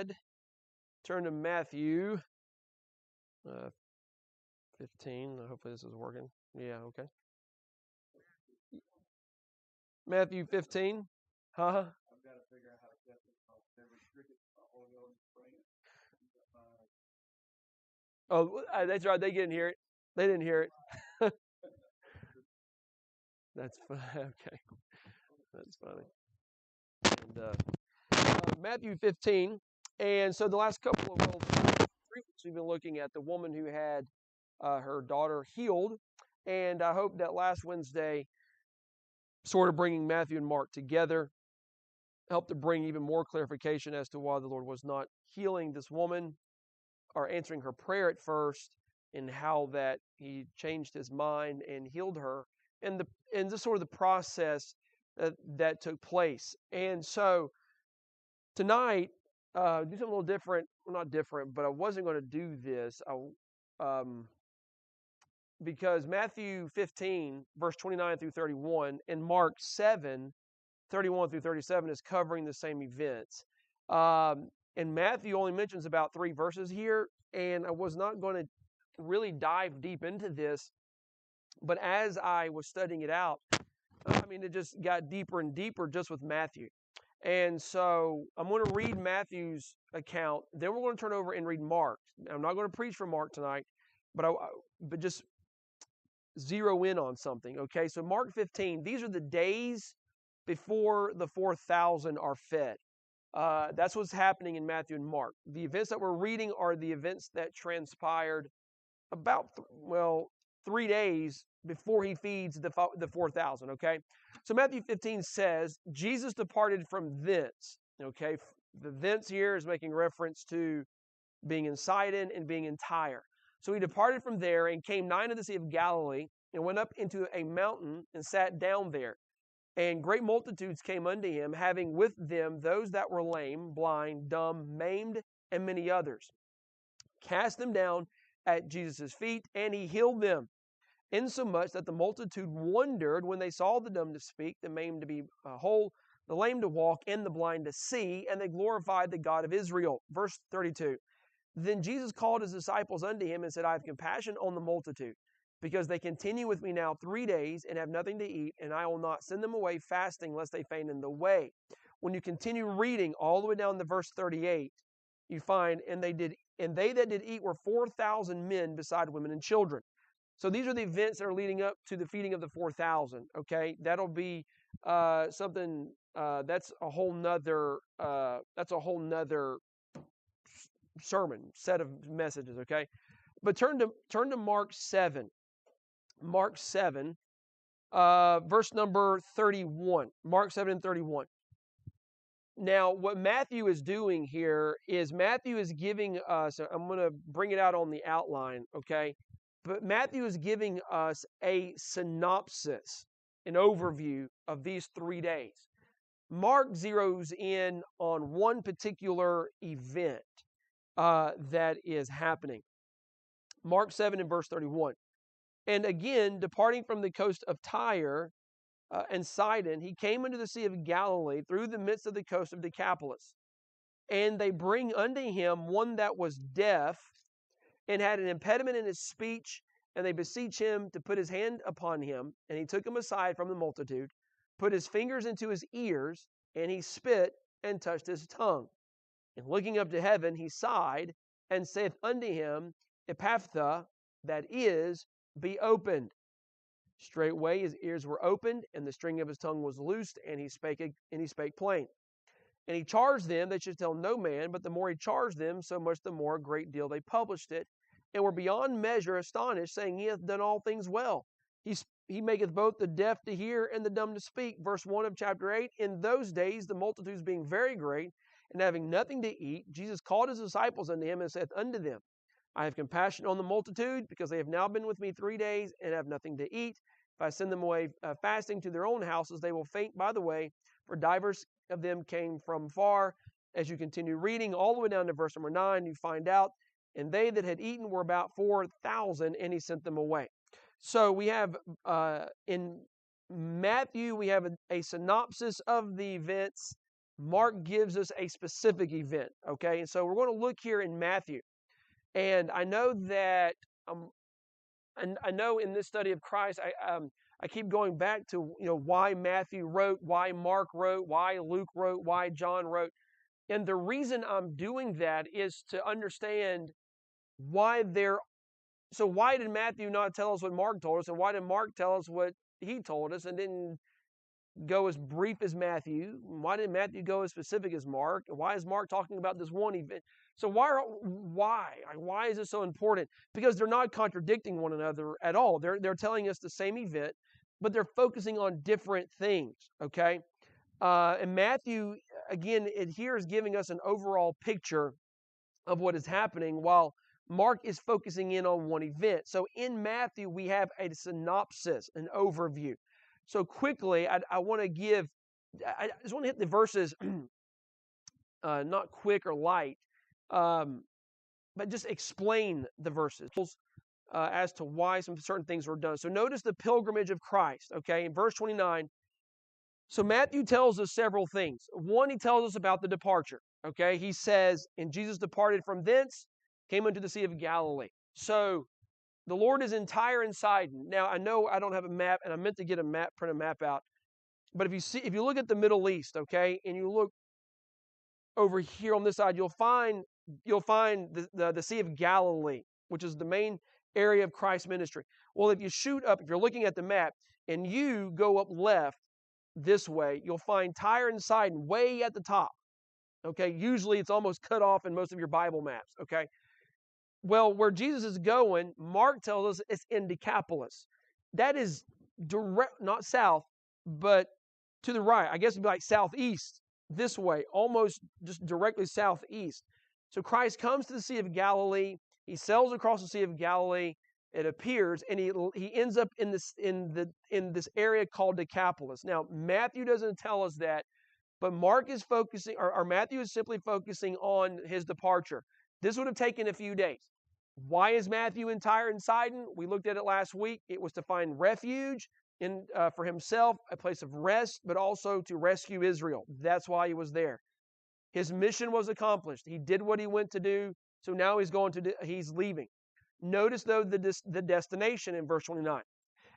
ahead, turn to Matthew 15. Hopefully this is working. Yeah, okay. Matthew 15. Huh? I've got to figure out how to get this off. They're restricted to Holy Ghost praying. Oh, that's right. They didn't hear it. They didn't hear it. That's okay. That's funny. And Matthew 15. And so the last couple of 3 weeks we've been looking at the woman who had her daughter healed. And I hope that last Wednesday, sort of bringing Matthew and Mark together, helped to bring even more clarification as to why the Lord was not healing this woman or answering her prayer at first, and how that he changed his mind and healed her, and just sort of the process that took place. And so tonight, do something a little different. Well, not different, but I wasn't going to do this. Because Matthew 15, verse 29 through 31, and Mark 7, 31 through 37 is covering the same events. And Matthew only mentions about 3 verses here, and I was not going to really dive deep into this, but as I was studying it out, it just got deeper and deeper just with Matthew. And so I'm going to read Matthew's account, then we're going to turn over and read Mark. I'm not going to preach from Mark tonight, but just zero in on something, okay? So Mark 15, these are the days before the 4,000 are fed. That's what's happening in Matthew and Mark. The events that we're reading are the events that transpired about 3 days before he feeds the 4,000, okay? So Matthew 15 says, Jesus departed from thence, okay? The thence here is making reference to being in Sidon and being in Tyre. So he departed from there and came nigh to the Sea of Galilee and went up into a mountain and sat down there. And great multitudes came unto him, having with them those that were lame, blind, dumb, maimed, and many others. Cast them down at Jesus' feet, and he healed them, insomuch that the multitude wondered when they saw the dumb to speak, the maimed to be whole, the lame to walk, and the blind to see, and they glorified the God of Israel. Verse 32. Then Jesus called his disciples unto him and said, I have compassion on the multitude, because they continue with me now 3 days and have nothing to eat, and I will not send them away fasting, lest they faint in the way. When you continue reading all the way down to verse 38, you find, and they that did eat were 4,000 men, beside women and children. So these are the events that are leading up to the feeding of the 4,000. Okay, that'll be something that's a whole nother sermon set of messages. Okay, but turn to Mark 7. Mark 7, verse number 31. Mark 7 and 31. Now, what Matthew is doing here is Matthew is giving us, I'm going to bring it out on the outline, okay? But Matthew is giving us a synopsis, an overview of these 3 days. Mark zeroes in on one particular event that is happening. Mark 7 and verse 31. And again, departing from the coast of Tyre and Sidon, he came into the Sea of Galilee through the midst of the coast of Decapolis. And they bring unto him one that was deaf and had an impediment in his speech, and they beseech him to put his hand upon him. And he took him aside from the multitude, put his fingers into his ears, and he spit and touched his tongue. And looking up to heaven, he sighed and saith unto him, Ephphatha, that is, be opened. Straightway his ears were opened, and the string of his tongue was loosed, and he spake plain. And he charged them they should tell no man, but the more he charged them, so much the more a great deal they published it, and were beyond measure astonished, saying, He hath done all things well. He maketh both the deaf to hear and the dumb to speak. Verse 1 of chapter 8, in those days the multitudes being very great, and having nothing to eat, Jesus called his disciples unto him, and saith unto them, I have compassion on the multitude, because they have now been with me 3 days, and have nothing to eat. If I send them away fasting to their own houses, they will faint by the way, for divers of them came from far. As you continue reading all the way down to verse number 9, you find out, and they that had eaten were about 4,000, and he sent them away. So we have, in Matthew, we have a synopsis of the events Mark gives us a specific event, okay? And so we're going to look here in Matthew. And I know that, and I know in this study of Christ, I keep going back to, why Matthew wrote, why Mark wrote, why Luke wrote, why John wrote. And the reason I'm doing that is to understand why so why did Matthew not tell us what Mark told us, and why did Mark tell us what he told us and didn't go as brief as Matthew? Why did Matthew go as specific as Mark? Why is Mark talking about this one event? So why is it so important? Because they're not contradicting one another at all. They're telling us the same event, but they're focusing on different things, okay? And Matthew, again, here is giving us an overall picture of what is happening, while Mark is focusing in on one event. So in Matthew, we have a synopsis, an overview. So quickly, I want to I just want to hit the verses, not quick or light, but just explain the verses as to why some certain things were done. So notice the pilgrimage of Christ, okay, in verse 29. So Matthew tells us several things. One, he tells us about the departure, okay? He says, and Jesus departed from thence, came into the Sea of Galilee. So the Lord is in Tyre and Sidon. Now, I know I don't have a map, and I meant to get print a map out. But if you look at the Middle East, okay, and you look over here on this side, you'll find the Sea of Galilee, which is the main area of Christ's ministry. Well, if you're looking at the map, and you go up left this way, you'll find Tyre and Sidon way at the top. Okay, usually it's almost cut off in most of your Bible maps. Okay, well, where Jesus is going, Mark tells us it's in Decapolis. That is not south, but to the right. I guess it'd be like southeast this way, almost just directly southeast. So Christ comes to the Sea of Galilee. He sails across the Sea of Galilee. It appears, and he ends up in this area called Decapolis. Now, Matthew doesn't tell us that, but Mark is focusing, or Matthew is simply focusing on his departure. This would have taken a few days. Why is Matthew in Tyre and Sidon? We looked at it last week. It was to find refuge for himself, a place of rest, but also to rescue Israel. That's why he was there. His mission was accomplished. He did what he went to do, so now he's leaving. Notice, though, the destination in verse 29.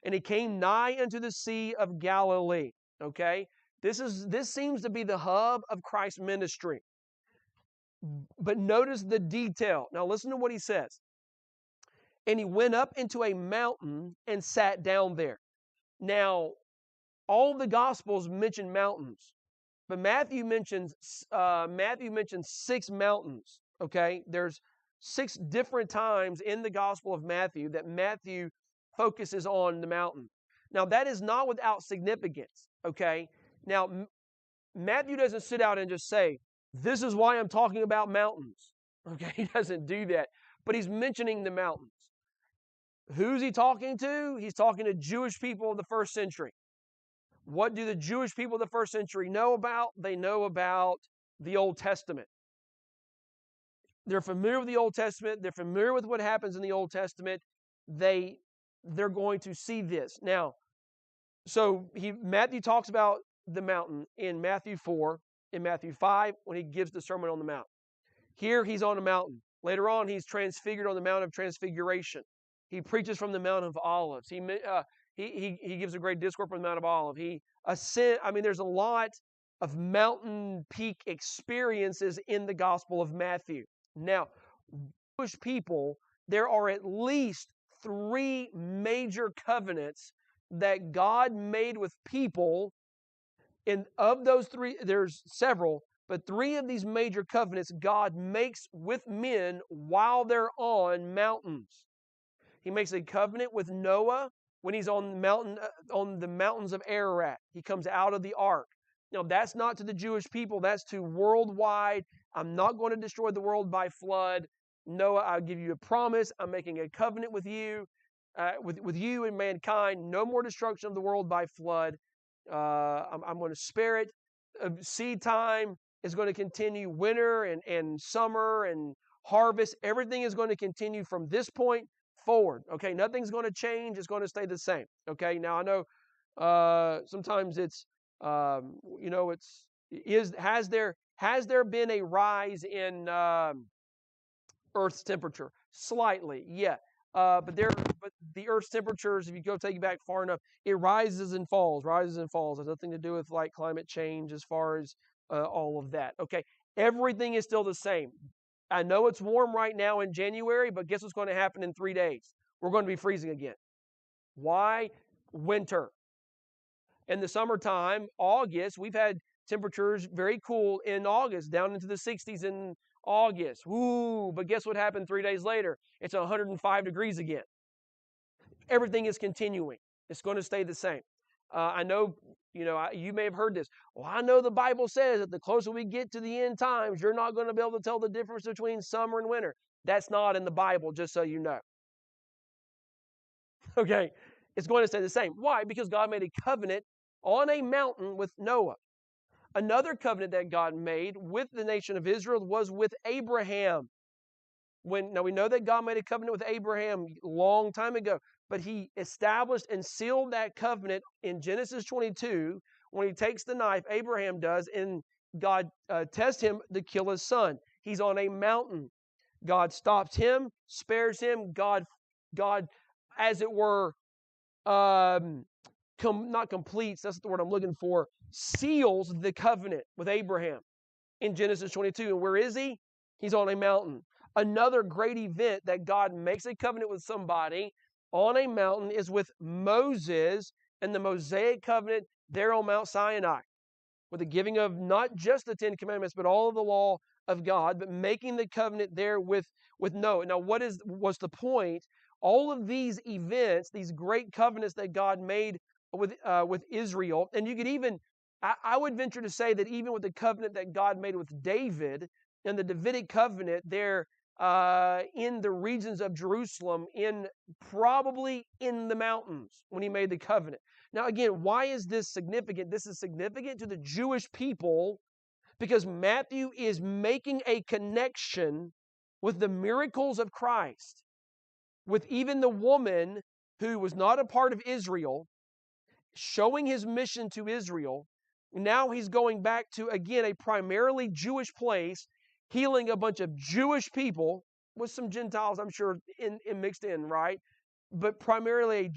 And he came nigh unto the Sea of Galilee. Okay? This seems to be the hub of Christ's ministry. But notice the detail. Now listen to what he says. And he went up into a mountain and sat down there. Now, all the Gospels mention mountains, but Matthew mentions 6 mountains. Okay? There's 6 different times in the Gospel of Matthew that Matthew focuses on the mountain. Now, that is not without significance, okay? Now, Matthew doesn't sit out and just say, this is why I'm talking about mountains, okay? He doesn't do that, but he's mentioning the mountains. Who's he talking to? He's talking to Jewish people of the first century. What do the Jewish people of the first century know about? They know about the Old Testament. They're familiar with the Old Testament. They're familiar with what happens in the Old Testament. They're going to see this. Now, so Matthew talks about the mountain in Matthew 4, in Matthew 5, when he gives the Sermon on the Mount. Here, he's on a mountain. Later on, he's transfigured on the Mount of Transfiguration. He preaches from the Mount of Olives. He gives a great discourse from the Mount of Olives. There's a lot of mountain peak experiences in the Gospel of Matthew. Now, Jewish people, there are at least 3 major covenants that God made with people. And of those 3, there's several, but 3 of these major covenants God makes with men while they're on mountains. He makes a covenant with Noah when he's on the mountains of Ararat. He comes out of the ark. Now, that's not to the Jewish people. That's to worldwide. I'm not going to destroy the world by flood. Noah, I'll give you a promise. I'm making a covenant with you, with you and mankind. No more destruction of the world by flood. I'm going to spare it. Seed time is going to continue. Winter and summer and harvest. Everything is going to continue from this point forward. Okay, nothing's going to change. It's going to stay the same. Okay, now I know sometimes it's Has there been a rise in Earth's temperature? Slightly, yeah. But the Earth's temperatures, if you go take it back far enough, it rises and falls, rises and falls. It has nothing to do with like climate change as far as all of that. Okay, everything is still the same. I know it's warm right now in January, but guess what's going to happen in 3 days? We're going to be freezing again. Why? Winter. In the summertime, August, we've had temperatures very cool in August, down into the 60s in August. Woo! But guess what happened 3 days later? It's 105 degrees again. Everything is continuing. It's going to stay the same. I know, you may have heard this. Well, I know the Bible says that the closer we get to the end times, you're not going to be able to tell the difference between summer and winter. That's not in the Bible, just so you know. Okay, it's going to stay the same. Why? Because God made a covenant on a mountain with Noah. Another covenant that God made with the nation of Israel was with Abraham. Now we know that God made a covenant with Abraham a long time ago, but he established and sealed that covenant in Genesis 22 when he takes the knife, Abraham does, and God tests him to kill his son. He's on a mountain. God stops him, spares him. God, as it were, not completes, that's the word I'm looking for, seals the covenant with Abraham in Genesis 22. And where is he? He's on a mountain. Another great event that God makes a covenant with somebody on a mountain is with Moses and the Mosaic covenant there on Mount Sinai, with the giving of not just the 10 Commandments, but all of the law of God, but making the covenant there with Noah. Now, what's the point? All of these events, these great covenants that God made with Israel, and you could even, I would venture to say that even with the covenant that God made with David and the Davidic covenant there in the regions of Jerusalem, probably in the mountains when he made the covenant. Now again, why is this significant? This is significant to the Jewish people because Matthew is making a connection with the miracles of Christ, with even the woman who was not a part of Israel, showing his mission to Israel. Now he's going back to, again, a primarily Jewish place, healing a bunch of Jewish people, with some Gentiles, I'm sure, mixed in, right? But primarily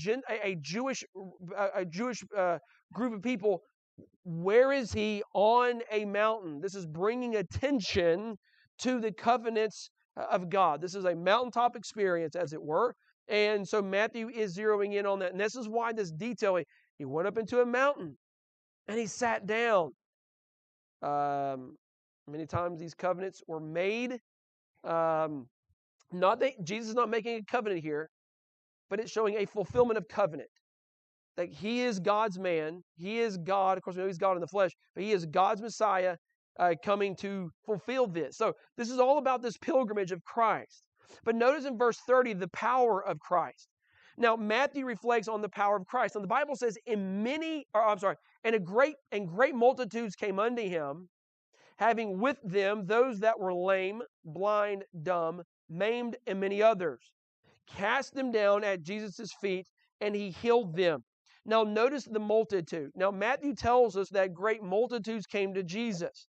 a Jewish group of people. Where is he? On a mountain. This is bringing attention to the covenants of God. This is a mountaintop experience, as it were. And so Matthew is zeroing in on that. And this is why this detail, he went up into a mountain and he sat down. Many times these covenants were made. Jesus is not making a covenant here, but it's showing a fulfillment of covenant. That he is God's man. He is God. Of course, we know he's God in the flesh, but he is God's Messiah coming to fulfill this. So this is all about this pilgrimage of Christ. But notice in verse 30, the power of Christ. Now, Matthew reflects on the power of Christ. And the Bible says, and great multitudes came unto him, having with them those that were lame, blind, dumb, maimed, and many others. Cast them down at Jesus' feet, and he healed them. Now, notice the multitude. Now, Matthew tells us that great multitudes came to Jesus.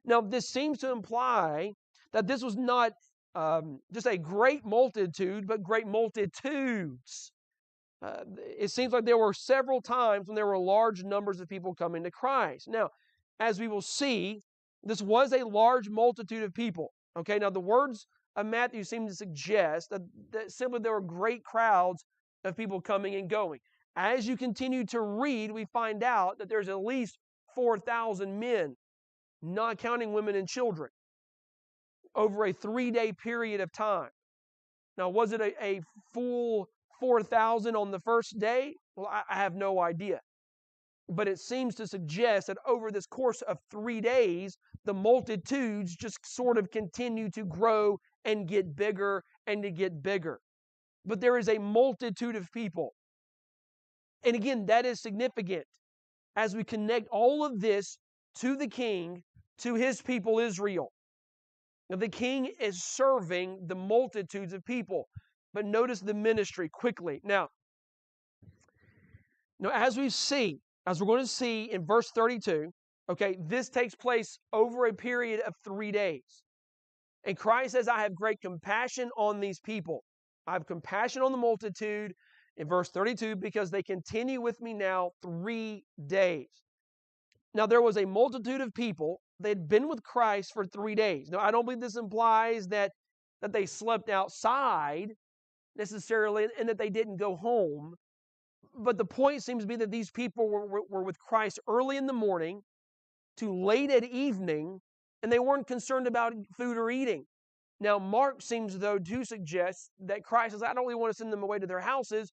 Now, this seems to imply that this was not just a great multitude, but great multitudes. It seems like there were several times when there were large numbers of people coming to Christ. Now, as we will see, this was a large multitude of people. Okay, now the words of Matthew seem to suggest that simply there were great crowds of people coming and going. As you continue to read, we find out that there's at least 4,000 men, not counting women and children, over a 3-day period of time. Now, was it a full 4,000 on the first day? Well, I have no idea. But it seems to suggest that over this course of 3 days, the multitudes just sort of continue to grow and get bigger and to get bigger. But there is a multitude of people. And again, that is significant as we connect all of this to the king, to his people Israel. Now, the king is serving the multitudes of people. But notice the ministry quickly. Now, as we're going to see in verse 32, Okay, this takes place over a period of 3 days. And Christ says, I have great compassion on these people. I have compassion on the multitude, in verse 32, because they continue with me now 3 days. Now, there was a multitude of people. They'd been with Christ for 3 days. Now, I don't believe this implies that they slept outside necessarily and that they didn't go home. But the point seems to be that these people were with Christ early in the morning to late at evening, and they weren't concerned about food or eating. Now, Mark seems, though, to suggest that Christ says, I don't really want to send them away to their houses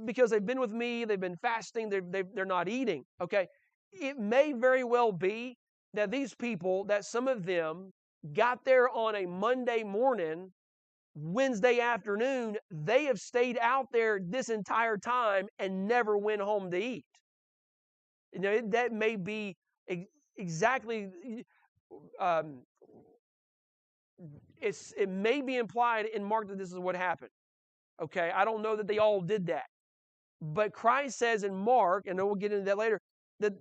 because they've been with me, they've been fasting, they're not eating. Okay, it may very well be that these people, that some of them got there on a Monday morning, Wednesday afternoon, they have stayed out there this entire time and never went home to eat. You know, that may be exactly, it may be implied in Mark that this is what happened. Okay, I don't know that they all did that. But Christ says in Mark, and we'll get into that later, that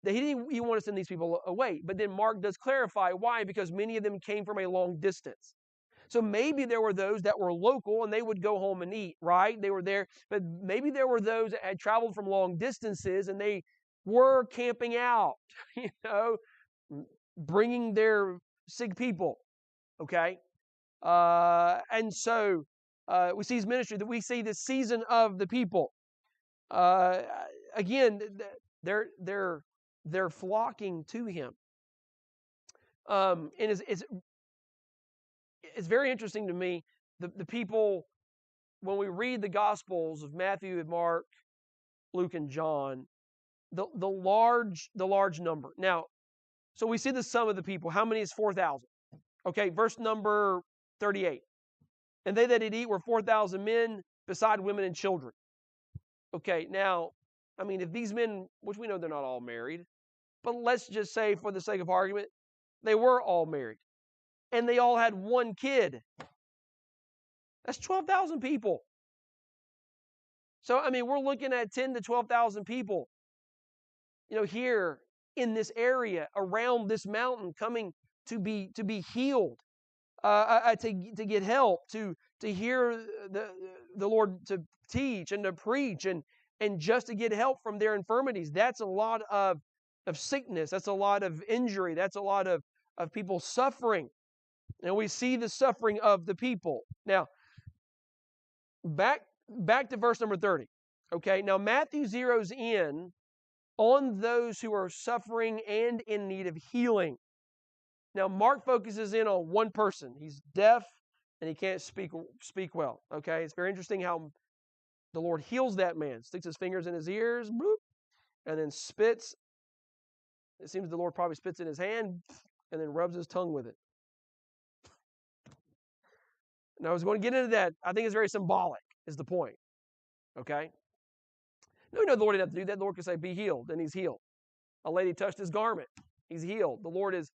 he didn't even want to send these people away. But then Mark does clarify why, because many of them came from a long distance. So maybe there were those that were local and they would go home and eat, right? They were there. But maybe there were those that had traveled from long distances and they were camping out, you know, bringing their sick people, okay? And so we see his ministry, that we see the season of the people. Again, they're flocking to him. And it's very interesting to me, the people, when we read the Gospels of Matthew and Mark, Luke and John, the large number. Now, so we see the sum of the people. How many is 4,000? Okay, verse number 38. And they that did eat were 4,000 men, beside women and children. Okay, now, I mean, if these men, which we know they're not all married, but let's just say for the sake of argument, they were all married. And they all had one kid. That's 12,000 people. So, I mean, we're looking at 10 to 12,000 people, you know, here in this area, around this mountain, coming to be healed, to get help, to hear the Lord to teach and to preach, and just to get help from their infirmities. That's a lot of sickness. That's a lot of injury. That's a lot of people suffering. And we see the suffering of the people. Now, back to verse number 30. Okay, now Matthew zeroes in on those who are suffering and in need of healing. Now, Mark focuses in on one person. He's deaf and he can't speak well. Okay, it's very interesting how the Lord heals that man. Sticks his fingers in his ears, bloop, and then spits. It seems the Lord probably spits in his hand and then rubs his tongue with it. Now, I was going to get into that. I think it's very symbolic, is the point. Okay? No, the Lord didn't have to do that. The Lord could say, be healed, and he's healed. A lady touched his garment. He's healed. The Lord is,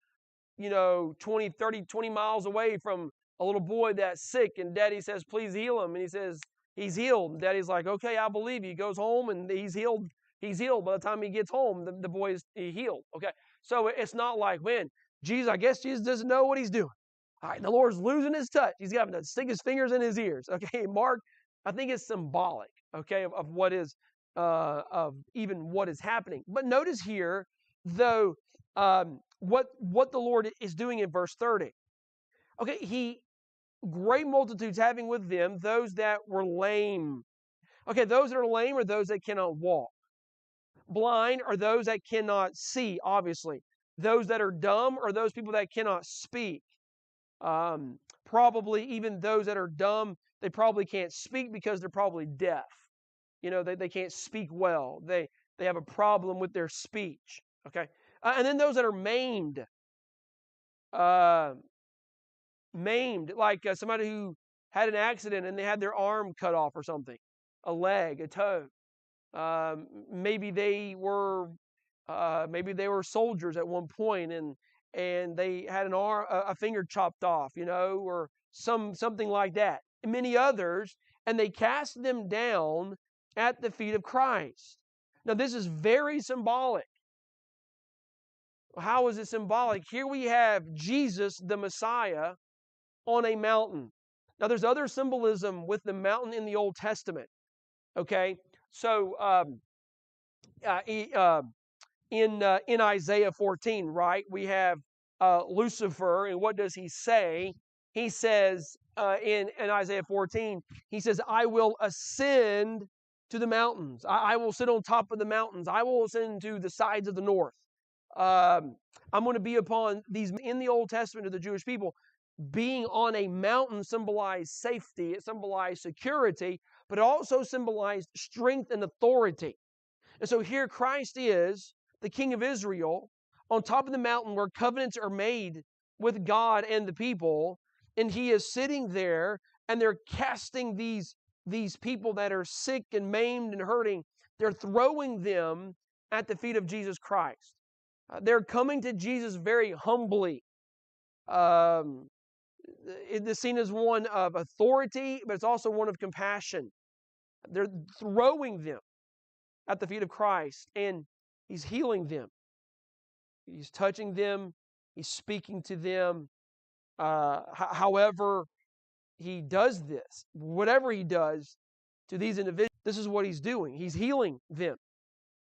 20, 30, 20 miles away from a little boy that's sick, and Daddy says, please heal him. And he says, he's healed. And Daddy's like, okay, I believe you. He goes home, and he's healed. He's healed. By the time he gets home, the boy is healed. Okay? So it's not like when, I guess Jesus doesn't know what he's doing. All right, the Lord's losing his touch. He's having to stick his fingers in his ears. Okay, Mark, I think it's symbolic, okay, of what is, of even what is happening. But notice here, though, what the Lord is doing in verse 30. Okay, great multitudes having with them those that were lame. Okay, those that are lame are those that cannot walk. Blind are those that cannot see, obviously. Those that are dumb are those people that cannot speak. Probably even those that are dumb, they probably can't speak because they're probably deaf. They can't speak well. They have a problem with their speech. Okay, and then those that are maimed. Maimed, like somebody who had an accident and they had their arm cut off or something, a leg, a toe. Maybe they were soldiers at one point and they had a finger chopped off, or something like that. And many others, and they cast them down at the feet of Christ. Now, this is very symbolic. How is it symbolic? Here we have Jesus, the Messiah, on a mountain. Now, there's other symbolism with the mountain in the Old Testament. Okay, so in Isaiah 14, right, we have Lucifer, and what does he say? He says in Isaiah 14, he says, "I will ascend to the mountains. I will sit on top of the mountains. I will ascend to the sides of the north. I'm going to be upon these." In the Old Testament of the Jewish people, being on a mountain symbolized safety, it symbolized security, but it also symbolized strength and authority. And so here Christ is, the King of Israel, on top of the mountain where covenants are made with God and the people, and he is sitting there, and they're casting these people that are sick and maimed and hurting, they're throwing them at the feet of Jesus Christ. They're coming to Jesus very humbly. The scene is one of authority, but it's also one of compassion. They're throwing them at the feet of Christ, and he's healing them. He's touching them. He's speaking to them. However he does this, whatever he does to these individuals, this is what he's doing. He's healing them.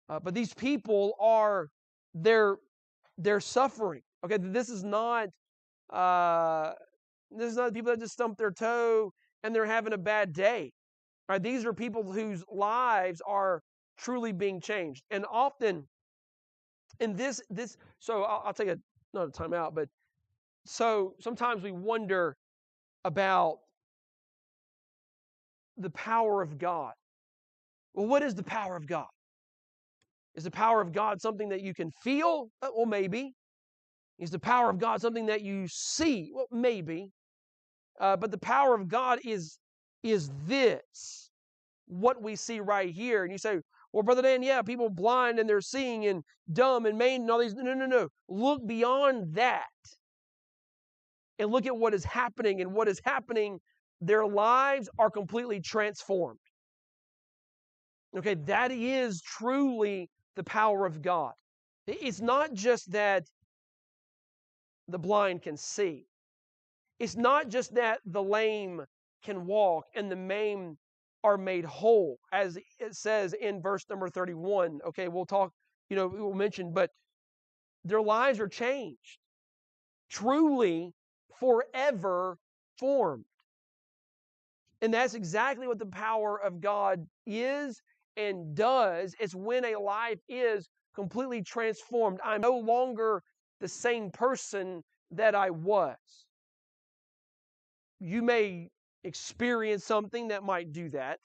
But these people they're suffering. Okay, this is not people that just stump their toe and they're having a bad day. All right, these are people whose lives are truly being changed. And often in this so I'll take another time out, but so sometimes we wonder about the power of God. Well, what is the power of God? Is the power of God something that you can feel? Well, maybe. Is the power of God something that you see? Well, maybe. But the power of God is this, what we see right here. And you say, well, Brother Dan, yeah, people blind and they're seeing and dumb and maimed and all these. No. Look beyond that. And look at what is happening. And what is happening, their lives are completely transformed. Okay, that is truly the power of God. It's not just that the blind can see. It's not just that the lame can walk and the maimed are made whole, as it says in verse number 31. Okay, we'll talk, we'll mention, but their lives are changed. Truly, forever formed. And that's exactly what the power of God is and does. It's when a life is completely transformed. I'm no longer the same person that I was. You may experience something that might do that.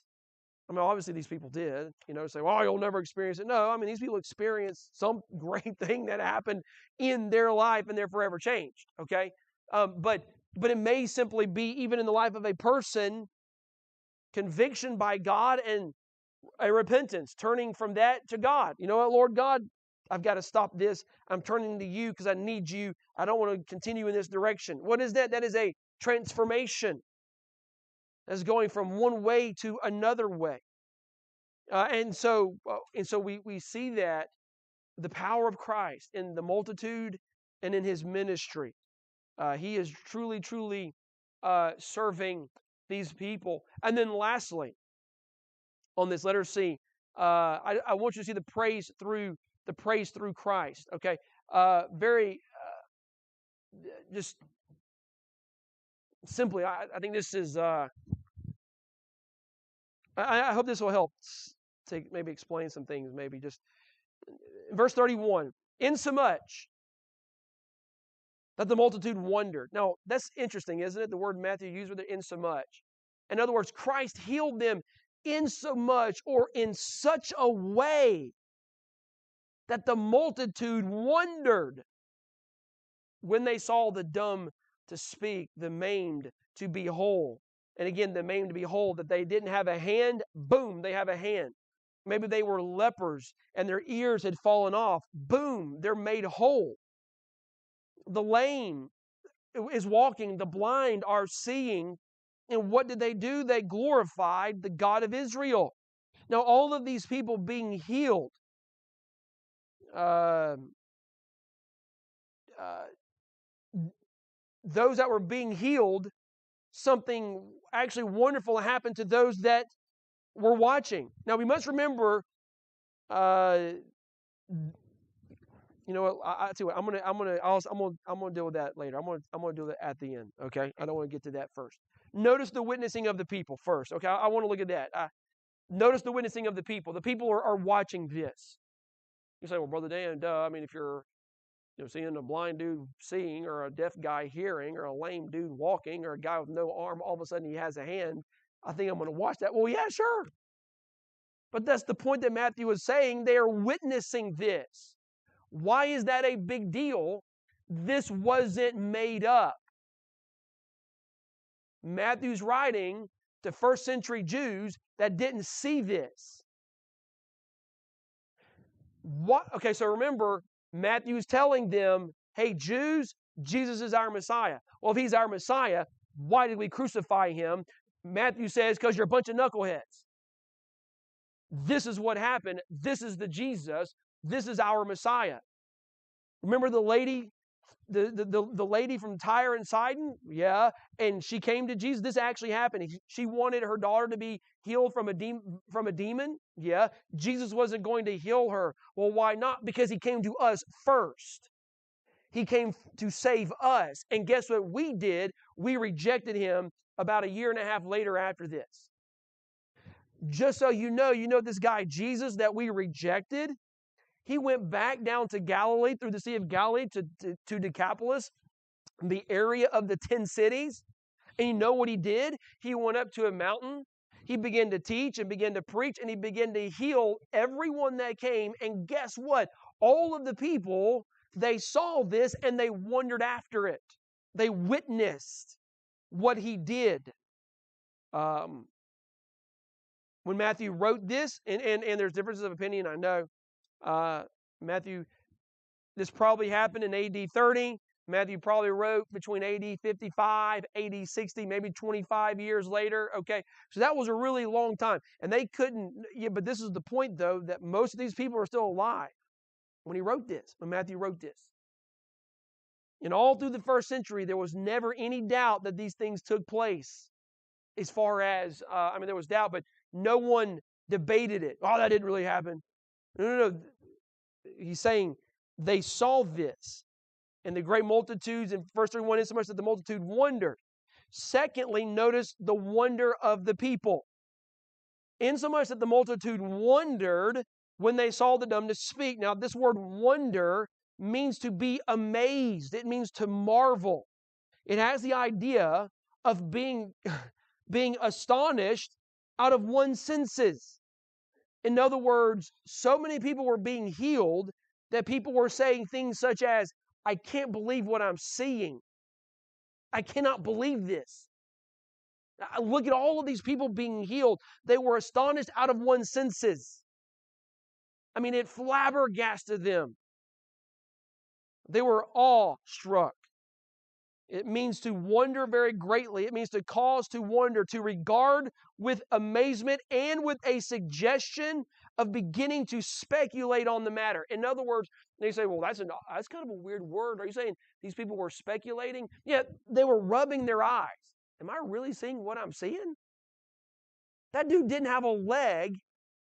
I mean, obviously these people did, say, well, you'll never experience it. No, I mean, these people experienced some great thing that happened in their life and they're forever changed, okay? But it may simply be, even in the life of a person, conviction by God and a repentance, turning from that to God. You know what, Lord God, I've got to stop this. I'm turning to you because I need you. I don't want to continue in this direction. What is that? That is a transformation. That's going from one way to another way. And so we see that the power of Christ in the multitude and in his ministry. He is truly serving these people. And then lastly, on this letter C, I want you to see the praise through Christ. Okay, just simply, I think this is. I hope this will help to maybe explain some things. Maybe just verse 31. Insomuch that the multitude wondered. Now that's interesting, isn't it? The word Matthew used with it, insomuch. In other words, Christ healed them insomuch or in such a way that the multitude wondered when they saw the dumb to speak, the maimed to be whole. And again, the maimed to be whole, that they didn't have a hand, boom, they have a hand. Maybe they were lepers and their ears had fallen off, boom, they're made whole. The lame is walking, the blind are seeing. And what did they do? They glorified the God of Israel. Now, all of these people being healed, those that were being healed, something actually wonderful happened to those that were watching. Now we must remember, you know what? I tell you what. I'm gonna deal with that later. I'm gonna do that at the end. Okay. I don't want to get to that first. Notice the witnessing of the people first. Okay. I want to look at that. Notice the witnessing of the people. The people are watching this. You say, well, Brother Dan, duh. I mean, if you're seeing a blind dude seeing, or a deaf guy hearing, or a lame dude walking, or a guy with no arm, all of a sudden he has a hand, I think I'm going to watch that. Well, yeah, sure. But that's the point that Matthew is saying. They are witnessing this. Why is that a big deal? This wasn't made up. Matthew's writing to first century Jews that didn't see this. What? Okay, so remember, Matthew's telling them, hey, Jews, Jesus is our Messiah. Well, if he's our Messiah, why did we crucify him? Matthew says, because you're a bunch of knuckleheads. This is what happened. This is the Jesus. This is our Messiah. Remember the lady, the lady from Tyre and Sidon? Yeah, and she came to Jesus. This actually happened. She wanted her daughter to be healed from a demon. Yeah, Jesus wasn't going to heal her. Well, why not? Because he came to us first. He came to save us. And guess what we did? We rejected him about a year and a half later after this. Just so you know this guy Jesus that we rejected, he went back down to Galilee, through the Sea of Galilee to Decapolis, the area of the 10 cities. And you know what he did? He went up to a mountain. He began to teach and began to preach, and he began to heal everyone that came. And guess what? All of the people, they saw this and they wondered after it. They witnessed what he did. When Matthew wrote this, and there's differences of opinion, I know. Matthew, this probably happened in AD 30. Matthew probably wrote between AD 55, AD 60, maybe 25 years later. Okay, so that was a really long time. And they couldn't, but this is the point, though, that most of these people are still alive when he wrote this, when Matthew wrote this. And all through the first century, there was never any doubt that these things took place. As far as, there was doubt, but no one debated it. Oh, that didn't really happen. No. He's saying they saw this. And the great multitudes in verse 31, insomuch that the multitude wondered. Secondly, notice the wonder of the people. Insomuch that the multitude wondered when they saw the dumb to speak. Now, this word wonder means to be amazed. It means to marvel. It has the idea of being astonished out of one's senses. In other words, so many people were being healed that people were saying things such as, I can't believe what I'm seeing. I cannot believe this. Look at all of these people being healed. They were astonished out of one's senses. I mean, it flabbergasted them. They were awestruck. It means to wonder very greatly. It means to cause to wonder, to regard with amazement and with a suggestion of beginning to speculate on the matter. In other words, they say, well, that's kind of a weird word. Are you saying these people were speculating? Yeah, they were rubbing their eyes. Am I really seeing what I'm seeing? That dude didn't have a leg.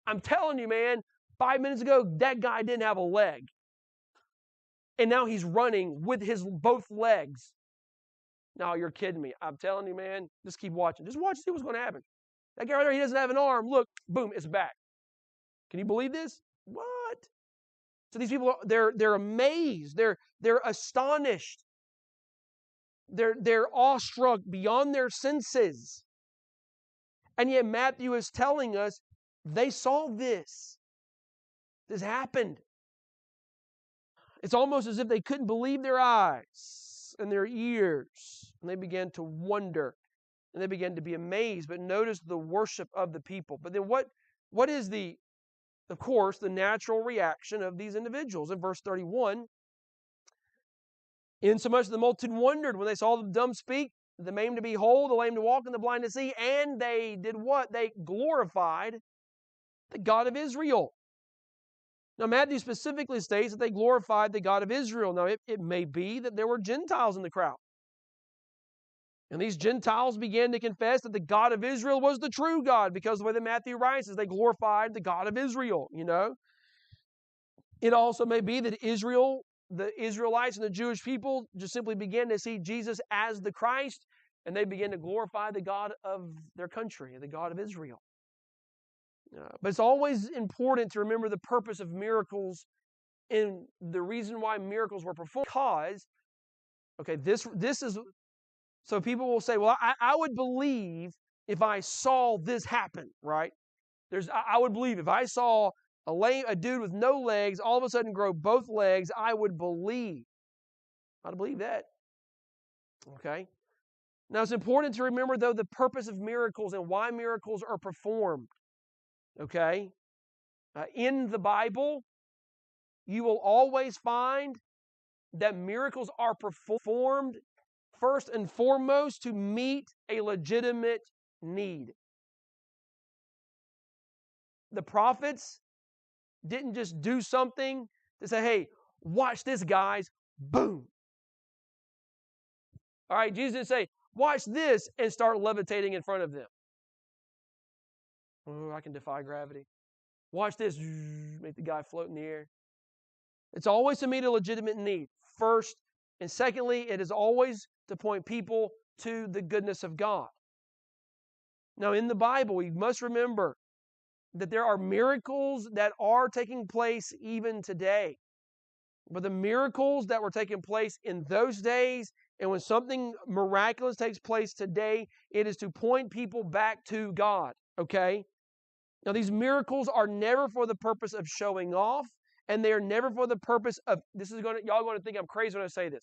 I'm telling you, man, 5 minutes ago, that guy didn't have a leg. And now he's running with his both legs. No, you're kidding me. I'm telling you, man, just keep watching. Just watch and see what's going to happen. That guy right there, he doesn't have an arm. Look, boom, it's back. Can you believe this? What? So these people, they're amazed. They're astonished. They're awestruck beyond their senses. And yet Matthew is telling us they saw this. This happened. It's almost as if they couldn't believe their eyes and their ears. And they began to wonder. And they began to be amazed. But notice the worship of the people. But then what is of course, the natural reaction of these individuals? In verse 31, insomuch that the multitude wondered when they saw the dumb speak, the maimed to be whole, the lame to walk, and the blind to see, and they did what? They glorified the God of Israel. Now, Matthew specifically states that they glorified the God of Israel. Now, it may be that there were Gentiles in the crowd. And these Gentiles began to confess that the God of Israel was the true God, because the way that Matthew writes is they glorified the God of Israel, you know. It also may be that Israel, the Israelites and the Jewish people just simply began to see Jesus as the Christ, and they began to glorify the God of their country, the God of Israel. But it's always important to remember the purpose of miracles and the reason why miracles were performed. Because, okay, this is, so people will say, well, I would believe if I saw this happen, right? I would believe if I saw a dude with no legs all of a sudden grow both legs, I would believe. I'd believe that. Okay? Now, it's important to remember, though, the purpose of miracles and why miracles are performed. Okay? In the Bible, you will always find that miracles are performed first and foremost to meet a legitimate need. The prophets didn't just do something to say, hey, watch this, guys. Boom. All right, Jesus didn't say, watch this, and start levitating in front of them. Oh, I can defy gravity. Watch this, make the guy float in the air. It's always to meet a legitimate need, first. And secondly, it is always to point people to the goodness of God. Now, in the Bible, we must remember that there are miracles that are taking place even today. But the miracles that were taking place in those days, and when something miraculous takes place today, it is to point people back to God, okay? Now, these miracles are never for the purpose of showing off, and they are never for the purpose of, y'all going to think I'm crazy when I say this.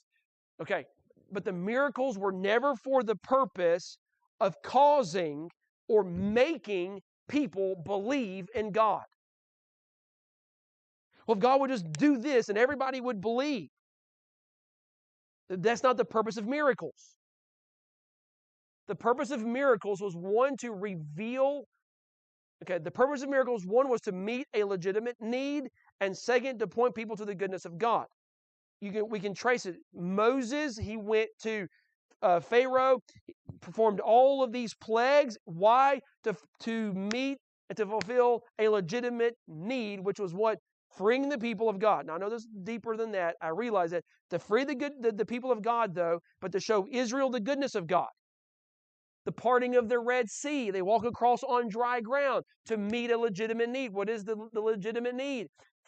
Okay, but the miracles were never for the purpose of causing or making people believe in God. Well, if God would just do this and everybody would believe. That's not the purpose of miracles. The purpose of miracles was, one, to reveal. Okay, the purpose of miracles, one, was to meet a legitimate need, and second, to point people to the goodness of God. We can trace it. Moses, he went to Pharaoh, performed all of these plagues. Why? To meet and to fulfill a legitimate need, which was what? Freeing the people of God. Now, I know this is deeper than that. I realize that. To free the people of God, though, but to show Israel the goodness of God. The parting of the Red Sea. They walk across on dry ground to meet a legitimate need. What is the legitimate need?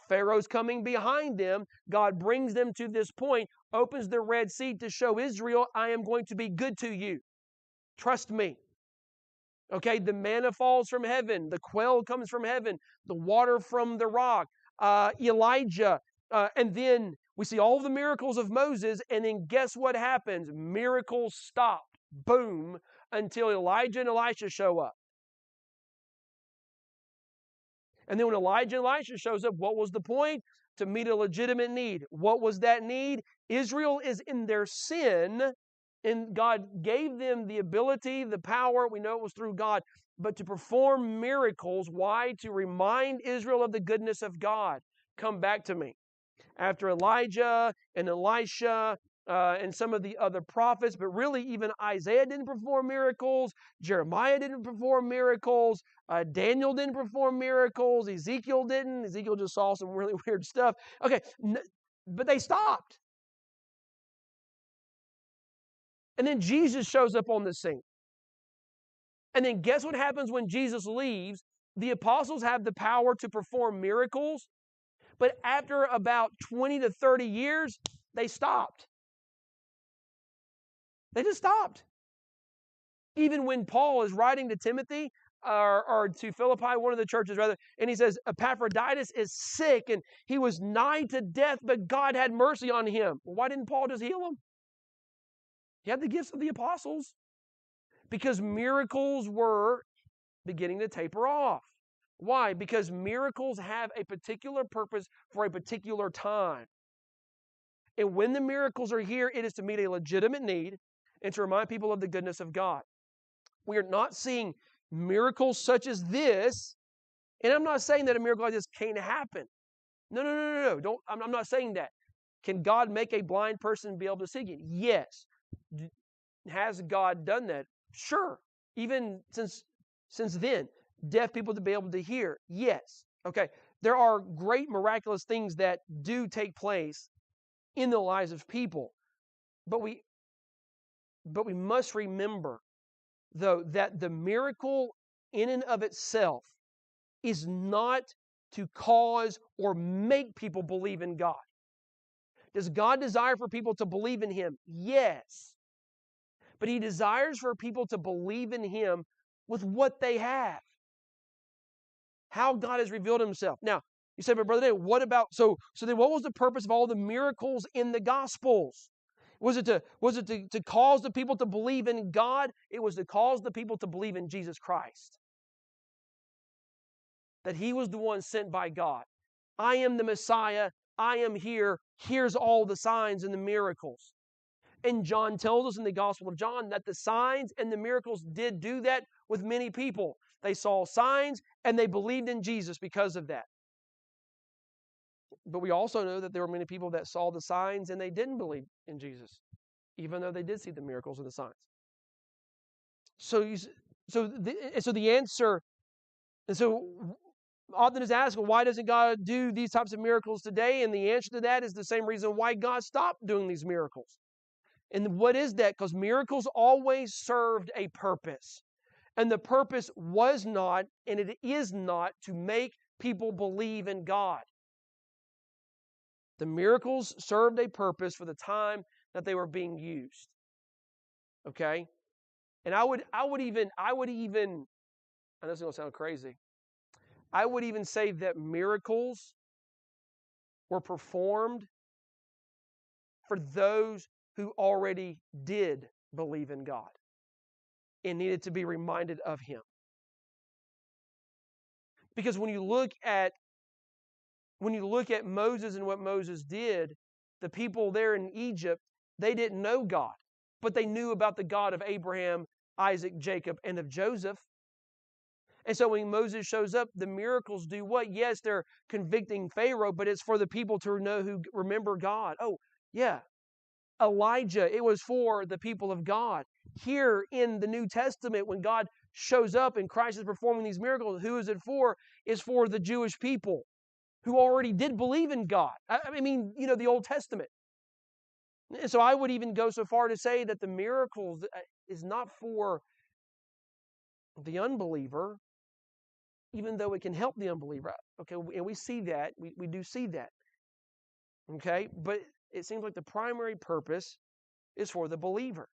Pharaoh's coming behind them. God brings them to this point, opens the Red Sea to show Israel, I am going to be good to you. Trust me. Okay, the manna falls from heaven. The quail comes from heaven. The water from the rock. Elijah. And then we see all the miracles of Moses, and then guess what happens? Miracles stop. Boom. Until Elijah and Elisha show up. And then when Elijah and Elisha shows up, what was the point? To meet a legitimate need. What was that need? Israel is in their sin, and God gave them the ability, the power, we know it was through God, but to perform miracles. Why? To remind Israel of the goodness of God. Come back to me. After Elijah and Elisha, and some of the other prophets, but really even Isaiah didn't perform miracles, Jeremiah didn't perform miracles, Daniel didn't perform miracles, Ezekiel didn't. Ezekiel just saw some really weird stuff. Okay, but they stopped. And then Jesus shows up on the scene. And then guess what happens when Jesus leaves? The apostles have the power to perform miracles, but after about 20 to 30 years, they stopped. They just stopped. Even when Paul is writing to Timothy, or to Philippi, one of the churches rather, and he says, Epaphroditus is sick and he was nigh to death, but God had mercy on him. Well, why didn't Paul just heal him? He had the gifts of the apostles. Because miracles were beginning to taper off. Why? Because miracles have a particular purpose for a particular time. And when the miracles are here, it is to meet a legitimate need and to remind people of the goodness of God. We are not seeing miracles such as this, and I'm not saying that a miracle like this can't happen. No. Don't. I'm not saying that. Can God make a blind person be able to see again? Yes. Has God done that? Sure. Even since then, deaf people to be able to hear? Yes. Okay. There are great miraculous things that do take place in the lives of people. But we must remember, though, that the miracle in and of itself is not to cause or make people believe in God. Does God desire for people to believe in Him? Yes. But He desires for people to believe in Him with what they have. How God has revealed Himself. Now, you say, but Brother David, what about, so then what was the purpose of all the miracles in the Gospels? Was it to cause the people to believe in God? It was to cause the people to believe in Jesus Christ. That He was the one sent by God. I am the Messiah. I am here. Here's all the signs and the miracles. And John tells us in the Gospel of John that the signs and the miracles did do that with many people. They saw signs and they believed in Jesus because of that. But we also know that there were many people that saw the signs and they didn't believe in Jesus, even though they did see the miracles and the signs. So the answer, and so often is asked, well, why doesn't God do these types of miracles today? And the answer to that is the same reason why God stopped doing these miracles. And what is that? Because miracles always served a purpose. And the purpose was not, and it is not, to make people believe in God. The miracles served a purpose for the time that they were being used. Okay? And I would even, I know this is going to sound crazy. I would even say that miracles were performed for those who already did believe in God and needed to be reminded of Him. Because when you look at Moses and what Moses did, the people there in Egypt, they didn't know God, but they knew about the God of Abraham, Isaac, Jacob, and of Joseph. And so when Moses shows up, the miracles do what? Yes, they're convicting Pharaoh, but it's for the people to know who remember God. Oh, yeah. Elijah, it was for the people of God. Here in the New Testament, when God shows up and Christ is performing these miracles, who is it for? It's for the Jewish people who already did believe in God. I mean, the Old Testament. And so I would even go so far to say that the miracles is not for the unbeliever, even though it can help the unbeliever. Okay, and we see that. We do see that. Okay, but it seems like the primary purpose is for the believer.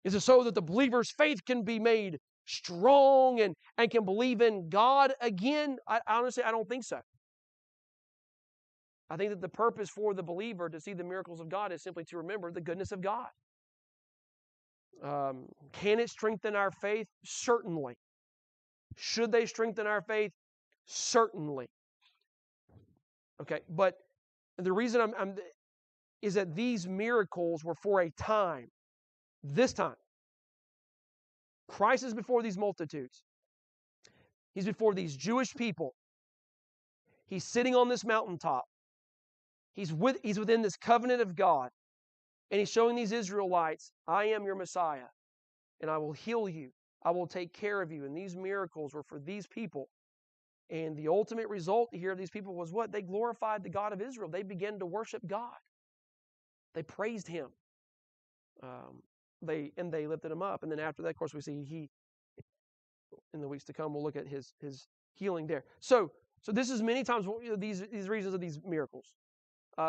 Is it so that the believer's faith can be made strong and can believe in God again? Honestly, I don't think so. I think that the purpose for the believer to see the miracles of God is simply to remember the goodness of God. Can it strengthen our faith? Certainly. Should they strengthen our faith? Certainly. Okay, but the reason is that these miracles were for a time. This time. Christ is before these multitudes. He's before these Jewish people. He's sitting on this mountaintop. He's within this covenant of God. And He's showing these Israelites, I am your Messiah, and I will heal you. I will take care of you. And these miracles were for these people. And the ultimate result here of these people was what? They glorified the God of Israel. They began to worship God. They praised Him. They lifted Him up. And then after that, of course, we see in the weeks to come, we'll look at His healing there. So this is many times these reasons of these miracles.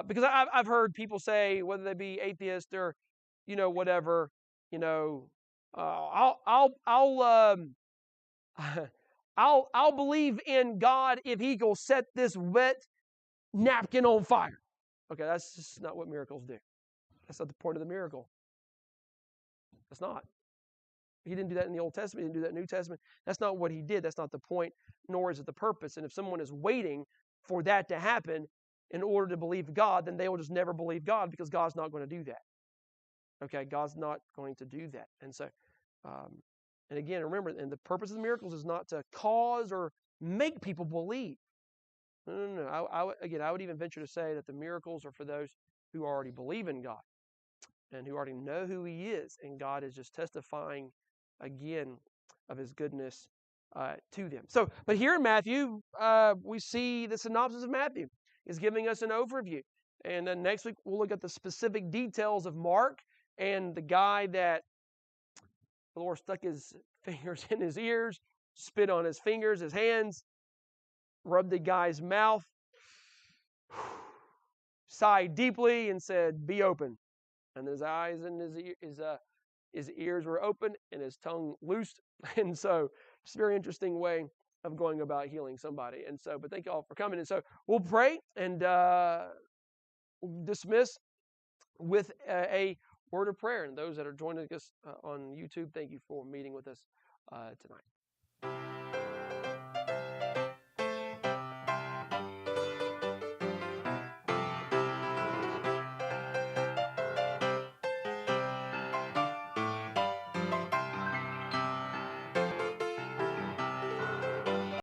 Because I've heard people say, whether they be atheist or, whatever, I'll believe in God if He will set this wet napkin on fire. Okay, that's just not what miracles do. That's not the point of the miracle. That's not. He didn't do that in the Old Testament. He didn't do that in the New Testament. That's not what He did. That's not the point, nor is it the purpose. And if someone is waiting for that to happen in order to believe God, then they will just never believe God, because God's not going to do that. Okay, God's not going to do that. And so, and again, remember, and the purpose of the miracles is not to cause or make people believe. No. I would even venture to say that the miracles are for those who already believe in God and who already know who He is, and God is just testifying again of His goodness to them. So, but here in Matthew, we see the synopsis of Matthew is giving us an overview, and then next week we'll look at the specific details of Mark and the guy that the Lord stuck His fingers in his ears, spit on his fingers, his hands, rubbed the guy's mouth, sighed deeply, and said, "Be open." And his eyes and his ears were open and his tongue loosed. And so it's a very interesting way of going about healing somebody. And so, but thank you all for coming. And so we'll pray and dismiss with a word of prayer. And those that are joining us on YouTube, thank you for meeting with us tonight.